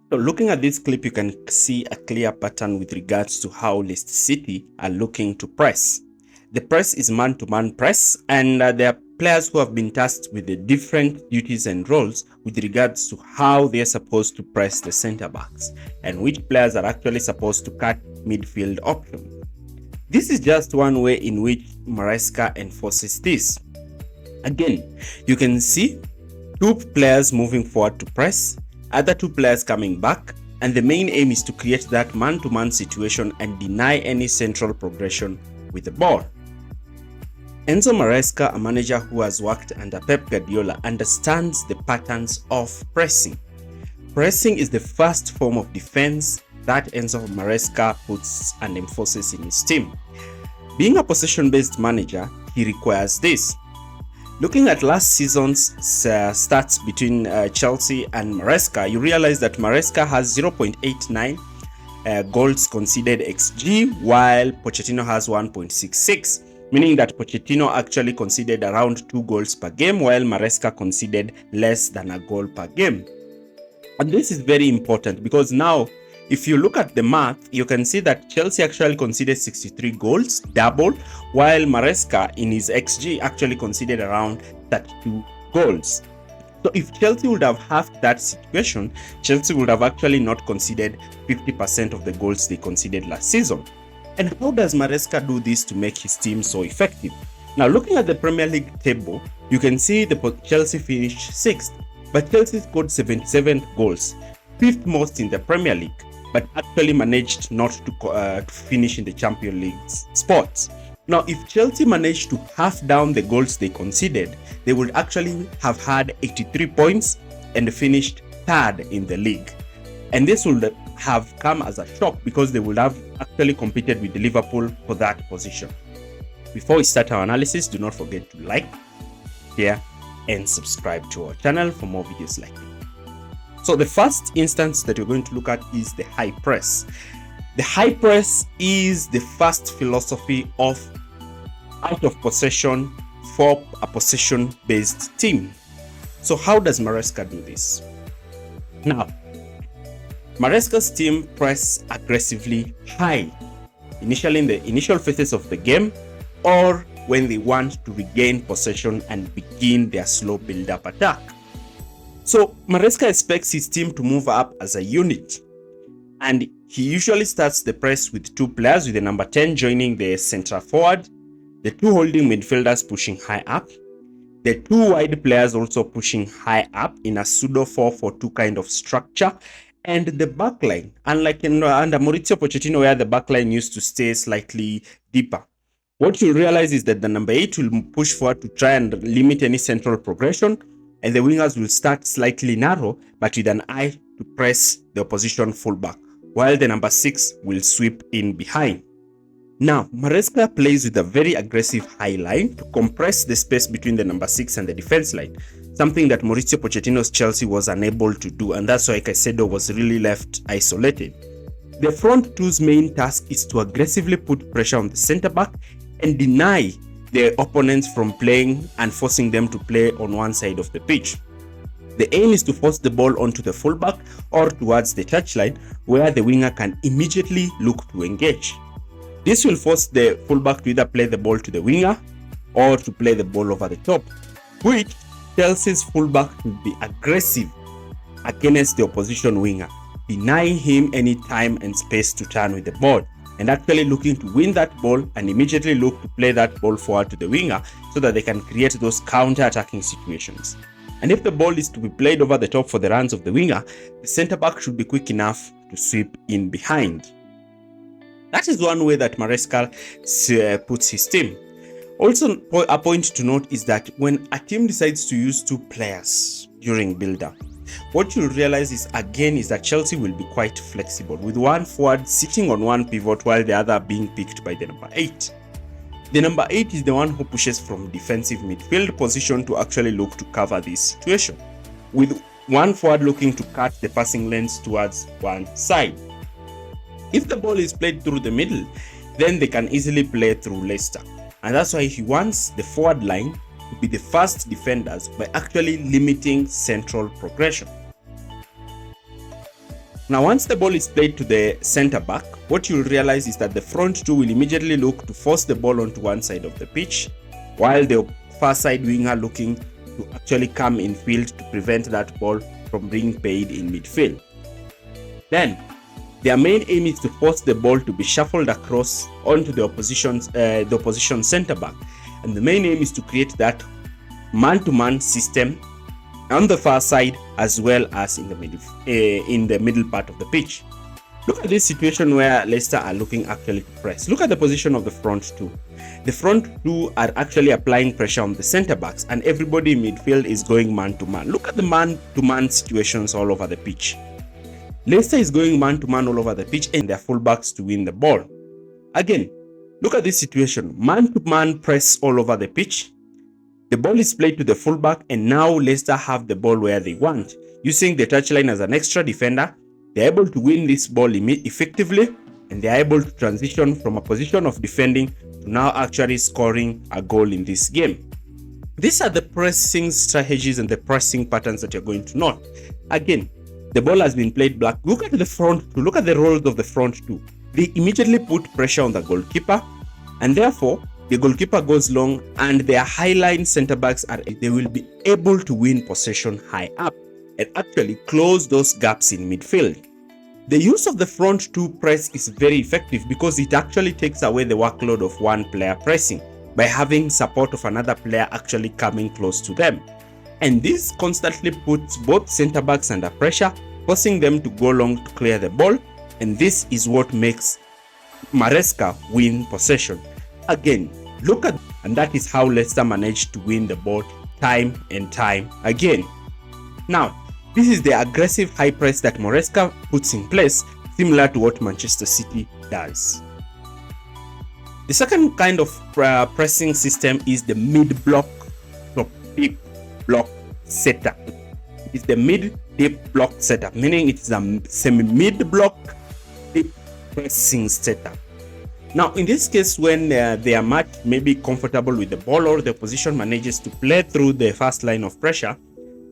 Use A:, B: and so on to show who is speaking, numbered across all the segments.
A: So looking at this clip, you can see a clear pattern with regards to how Leicester City are looking to press. The press is man-to-man press, and there are players who have been tasked with the different duties and roles with regards to how they're supposed to press the center backs and which players are actually supposed to cut midfield options. This is just one way in which Maresca enforces this. Again, you can see two players moving forward to press, other two players coming back, and the main aim is to create that man-to-man situation and deny any central progression with the ball. Enzo Maresca, a manager who has worked under Pep Guardiola, understands the patterns of pressing. Pressing is the first form of defense that Enzo Maresca puts and enforces in his team. Being a possession-based manager, he requires this. Looking at last season's stats between Chelsea and Maresca, you realize that Maresca has 0.89 goals conceded XG, while Pochettino has 1.66, meaning that Pochettino actually conceded around 2 goals per game, while Maresca conceded less than a goal per game. And this is very important because now, if you look at the math, you can see that Chelsea actually conceded 63 goals, double, while Maresca in his XG actually conceded around 32 goals. So if Chelsea would have halved that situation, Chelsea would have actually not conceded 50% of the goals they conceded last season. And how does Maresca do this to make his team so effective? Now, looking at the Premier League table, you can see the Chelsea finished 6th, but Chelsea scored 77 goals, 5th most in the Premier League, but actually managed not to finish in the Champions League spots. Now, if Chelsea managed to half down the goals they conceded, they would actually have had 83 points and finished 3rd in the league. And this would have come as a shock because they would have actually competed with Liverpool for that position. Before we start our analysis, do not forget to like, share, and subscribe to our channel for more videos like this. So the first instance that we're going to look at is the high press. The high press is the first philosophy of out of possession for a possession-based team. So how does Maresca do this? Now, Maresca's team press aggressively high, initially in the initial phases of the game or when they want to regain possession and begin their slow build-up attack. So Maresca expects his team to move up as a unit, and he usually starts the press with 2 players, with the number 10 joining the centre forward, the 2 holding midfielders pushing high up, the 2 wide players also pushing high up in a pseudo 4-4-2 kind of structure, and the backline, unlike under Maurizio Pochettino where the backline used to stay slightly deeper. What you'll realize is that the number 8 will push forward to try and limit any central progression, and the wingers will start slightly narrow but with an eye to press the opposition fullback, while the number 6 will sweep in behind. Now, Maresca plays with a very aggressive high line to compress the space between the number 6 and the defense line, something that Maurizio Pochettino's Chelsea was unable to do, and that's why Caicedo was really left isolated. The front two's main task is to aggressively put pressure on the centre back and deny their opponents from playing and forcing them to play on one side of the pitch. The aim is to force the ball onto the fullback or towards the touchline where the winger can immediately look to engage. This will force the fullback to either play the ball to the winger or to play the ball over the top, which Chelsea's fullback will be aggressive against the opposition winger, denying him any time and space to turn with the ball, and actually looking to win that ball and immediately look to play that ball forward to the winger so that they can create those counter-attacking situations. And if the ball is to be played over the top for the runs of the winger, the centre-back should be quick enough to sweep in behind. That is one way that Maresca puts his team. Also, a point to note is that when a team decides to use 2 players during build-up, what you'll realize is that Chelsea will be quite flexible, with one forward sitting on one pivot while the other being picked by the number 8. The number 8 is the one who pushes from defensive midfield position to actually look to cover this situation, with one forward looking to cut the passing lanes towards one side. If the ball is played through the middle, then they can easily play through Leicester, and that's why he wants the forward line to be the first defenders by actually limiting central progression. Now, once the ball is played to the center back, what you'll realize is that the front two will immediately look to force the ball onto one side of the pitch, while the far side winger looking to actually come in field to prevent that ball from being played in midfield. Then, their main aim is to force the ball to be shuffled across onto the opposition center back, and the main aim is to create that man-to-man system on the far side as well as in the middle part of the pitch. Look at this situation where Leicester are looking actually to press. Look at the position of the front two. The front two are actually applying pressure on the center backs, and everybody in midfield is going man-to-man. Look at the man-to-man situations all over the pitch. Leicester is going man-to-man all over the pitch and their fullbacks to win the ball. Again, look at this situation. Man-to-man press all over the pitch. The ball is played to the fullback, and now Leicester have the ball where they want. Using the touchline as an extra defender, they're able to win this ball effectively, and they're able to transition from a position of defending to now actually scoring a goal in this game. These are the pressing strategies and the pressing patterns that you're going to note. Again, the ball has been played back. Look at the front two. Look at the roles of the front two. They immediately put pressure on the goalkeeper, and therefore the goalkeeper goes long, and their highline center backs they will be able to win possession high up and actually close those gaps in midfield. The use of the front two press is very effective because it actually takes away the workload of one player pressing by having support of another player actually coming close to them. And this constantly puts both center backs under pressure, forcing them to go long to clear the ball, and this is what makes Maresca win possession. Again, look at, and that is how Leicester managed to win the ball time and time again. Now, this is the aggressive high press that Maresca puts in place, similar to what Manchester City does. The second kind of pressing system is the mid-block deep block setup. It's the mid-deep block setup, meaning it's a semi-mid-block deep pressing setup. Now, in this case, when they are much maybe comfortable with the ball or the opposition manages to play through the first line of pressure,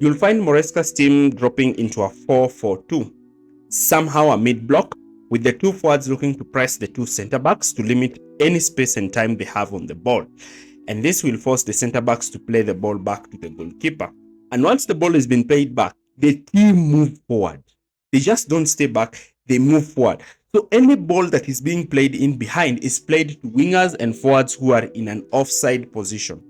A: you'll find Maresca's team dropping into a 4-4-2, somehow a mid-block, with the two forwards looking to press the two centre-backs to limit any space and time they have on the ball. And this will force the centre-backs to play the ball back to the goalkeeper. And once the ball has been played back, the team move forward. They just don't stay back, they move forward. So any ball that is being played in behind is played to wingers and forwards who are in an offside position,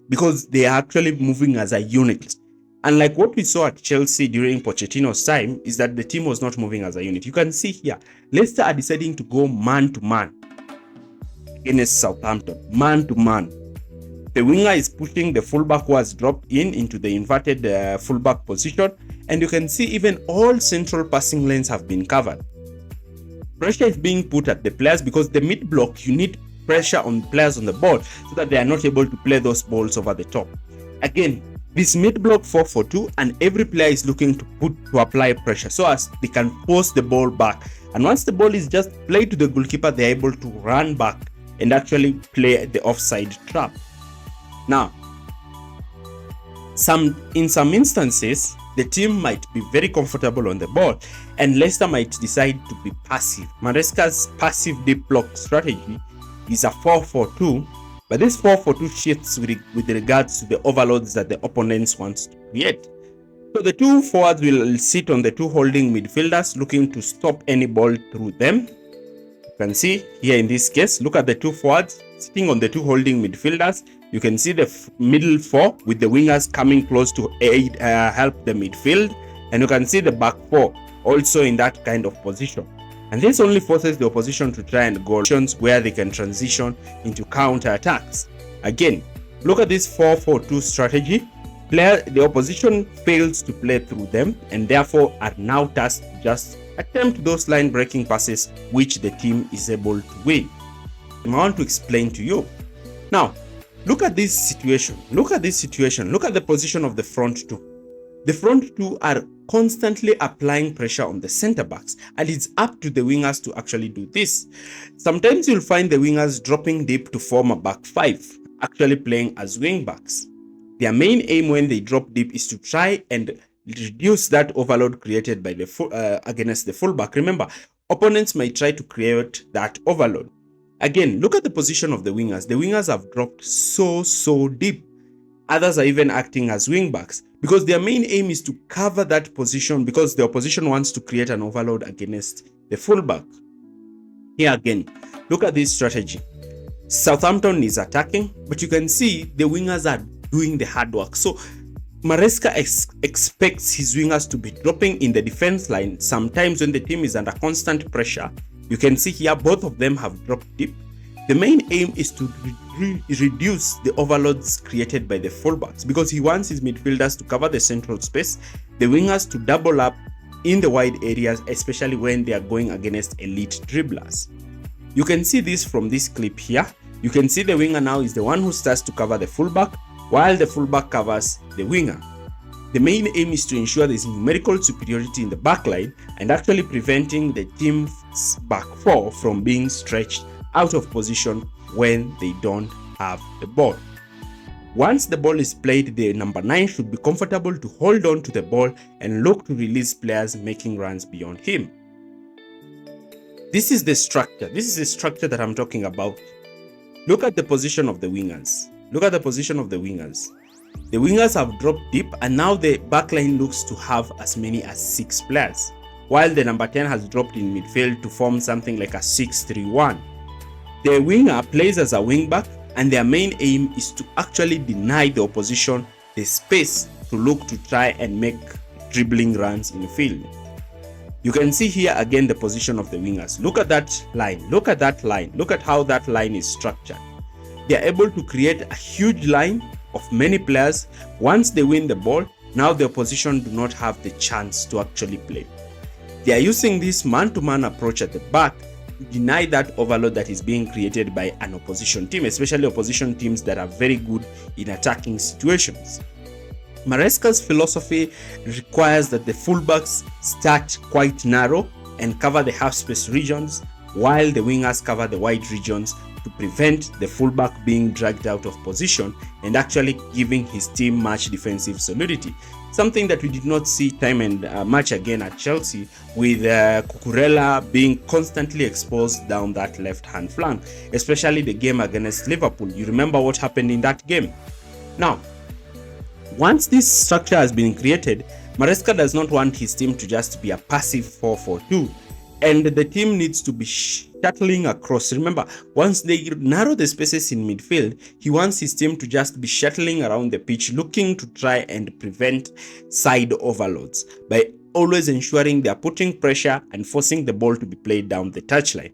A: because they are actually moving as a unit. Unlike what we saw at Chelsea during Pochettino's time, is that the team was not moving as a unit. You can see here, Leicester are deciding to go man-to-man against Southampton, man-to-man. The winger is pushing the fullback who has dropped into the inverted fullback position, and you can see even all central passing lanes have been covered. Pressure is being put at the players because the mid-block, you need pressure on players on the ball so that they are not able to play those balls over the top. Again, this mid-block 4-4-2, and every player is looking to apply pressure so as they can force the ball back. And once the ball is just played to the goalkeeper, they are able to run back and actually play the offside trap. Now, in some instances, the team might be very comfortable on the ball, and Leicester might decide to be passive. Maresca's passive deep block strategy is a 4-4-2, but this 4-4-2 shifts with regards to the overloads that the opponents want to create. So the two forwards will sit on the two holding midfielders, looking to stop any ball through them. You can see here in this case, look at the two forwards sitting on the two holding midfielders. You can see the middle four with the wingers coming close to help the midfield, and you can see the back four also in that kind of position. And this only forces the opposition to try and go where they can transition into counter attacks. Again, look at this 4-4-2 strategy. The opposition fails to play through them, and therefore are now tasked to just attempt those line breaking passes which the team is able to win. I want to explain to you. Now, look at this situation. Look at the position of the front two. The front two are constantly applying pressure on the center backs, and it's up to the wingers to actually do this. Sometimes you'll find the wingers dropping deep to form a back five, actually playing as wing backs. Their main aim when they drop deep is to try and reduce that overload created by the against the fullback. Remember, opponents might try to create that overload. Again, look at the position of the wingers. The wingers have dropped so deep. Others are even acting as wingbacks because their main aim is to cover that position because the opposition wants to create an overload against the fullback. Here again, look at this strategy. Southampton is attacking, but you can see the wingers are doing the hard work. So Maresca expects his wingers to be dropping in the defense line. Sometimes when the team is under constant pressure, you can see here both of them have dropped deep. The main aim is to reduce the overloads created by the fullbacks because he wants his midfielders to cover the central space, the wingers to double up in the wide areas, especially when they are going against elite dribblers. You can see this from this clip here. You can see the winger now is the one who starts to cover the fullback while the fullback covers the winger. The main aim is to ensure there is numerical superiority in the backline and actually preventing the team's back four from being stretched out of position when they don't have the ball. Once the ball is played, the number 9 should be comfortable to hold on to the ball and look to release players making runs beyond him. This is the structure. This is the structure that I'm talking about. Look at the position of the wingers. Look at the position of the wingers. The wingers have dropped deep and now the backline looks to have as many as 6 players, while the number 10 has dropped in midfield to form something like a 6-3-1. The winger plays as a wingback and their main aim is to actually deny the opposition the space to look to try and make dribbling runs in the field. You can see here again the position of the wingers. Look at that line. Look at that line. Look at how that line is structured. They are able to create a huge line of many players. Once they win the ball, now the opposition do not have the chance to actually play. They are using this man-to-man approach at the back to deny that overload that is being created by an opposition team, especially opposition teams that are very good in attacking situations. Maresca's philosophy requires that the fullbacks start quite narrow and cover the half-space regions, while the wingers cover the wide regions to prevent the fullback being dragged out of position and actually giving his team much defensive solidity. Something that we did not see time and much again at Chelsea, with Cucurella being constantly exposed down that left-hand flank, especially the game against Liverpool. You remember what happened in that game. Now, once this structure has been created, Maresca does not want his team to just be a passive 4-4-2, and the team needs to be shuttling across. Remember, once they narrow the spaces in midfield, he wants his team to just be shuttling around the pitch, looking to try and prevent side overloads by always ensuring they are putting pressure and forcing the ball to be played down the touchline,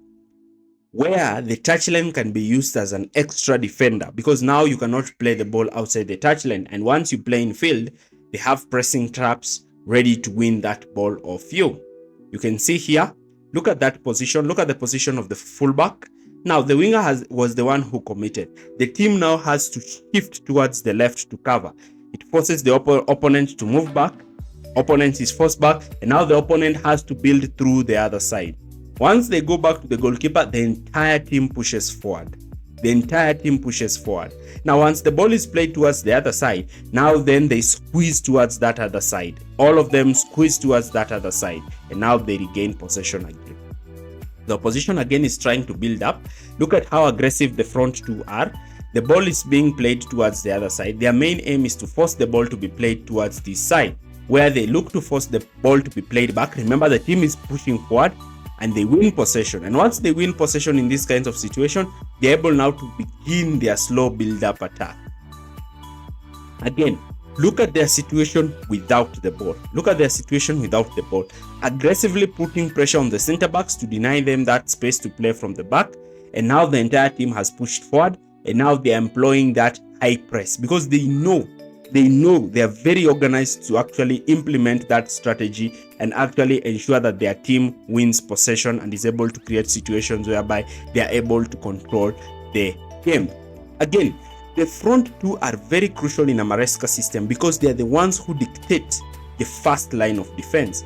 A: where the touchline can be used as an extra defender, because now you cannot play the ball outside the touchline, and once you play in field, they have pressing traps ready to win that ball off you. You can see here, look at that position, look at the position of the fullback. Now the winger was the one who committed. The team now has to shift towards the left to cover. It forces the opponent to move back, opponent is forced back, and now the opponent has to build through the other side. Once they go back to the goalkeeper, the entire team pushes forward. The entire team pushes forward. Now, once the ball is played towards the other side, now then they squeeze towards that other side. All of them squeeze towards that other side, and now they regain possession again. The opposition again is trying to build up. Look at how aggressive the front two are. The ball is being played towards the other side. Their main aim is to force the ball to be played towards this side, where they look to force the ball to be played back. Remember, the team is pushing forward, and they win possession. And once they win possession in these kinds of situations, they're able now to begin their slow build-up attack. Again, look at their situation without the ball. Look at their situation without the ball. Aggressively putting pressure on the center backs to deny them that space to play from the back. And now the entire team has pushed forward, and now they're employing that high press because they know they are very organized to actually implement that strategy and actually ensure that their team wins possession and is able to create situations whereby they are able to control the game. Again, the front two are very crucial in a Maresca system because they are the ones who dictate the first line of defense.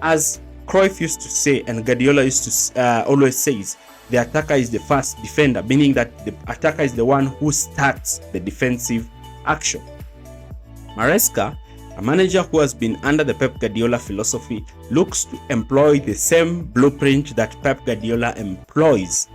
A: As Cruyff used to say, and Guardiola used to always says, the attacker is the first defender, meaning that the attacker is the one who starts the defensive action. Maresca A manager who has been under the Pep Guardiola philosophy looks to employ the same blueprint that Pep Guardiola employs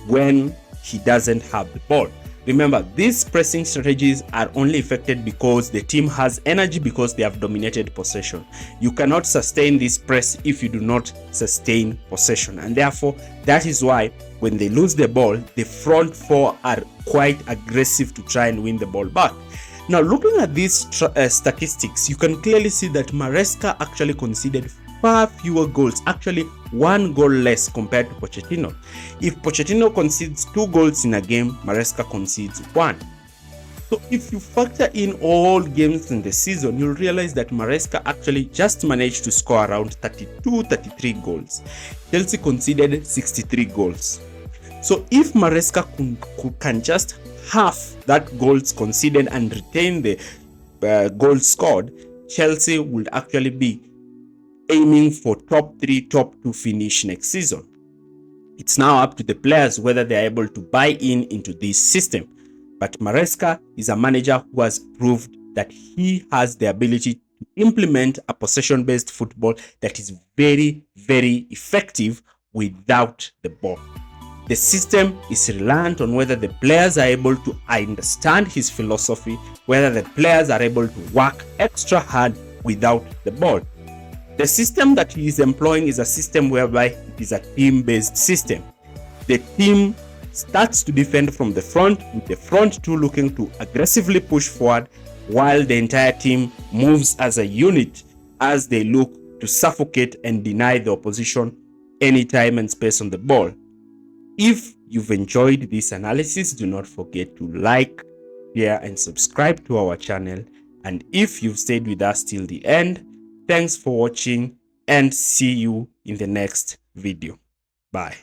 A: when he doesn't have the ball. Remember, these pressing strategies are only effective because the team has energy, because they have dominated possession. You cannot sustain this press if you do not sustain possession, and therefore that is why when they lose the ball, the front four are quite aggressive to try and win the ball back. Now, looking at these statistics, you can clearly see that Maresca actually conceded far fewer goals, actually 1 goal less compared to Pochettino. If Pochettino concedes 2 goals in a game, Maresca concedes 1. So if you factor in all games in the season, you'll realize that Maresca actually just managed to score around 32-33 goals. Chelsea conceded 63 goals. So if Maresca can just half that goals conceded and retain the goals scored, Chelsea would actually be aiming for top 3, top 2 finish next season. It's now up to the players whether they are able to buy into this system. But Maresca is a manager who has proved that he has the ability to implement a possession-based football that is very, very effective without the ball. The system is reliant on whether the players are able to understand his philosophy, whether the players are able to work extra hard without the ball. The system that he is employing is a system whereby it is a team-based system. The team starts to defend from the front, with the front two looking to aggressively push forward, while the entire team moves as a unit as they look to suffocate and deny the opposition any time and space on the ball. If you've enjoyed this analysis, do not forget to like, share, and subscribe to our channel. And if you've stayed with us till the end, thanks for watching and see you in the next video. Bye.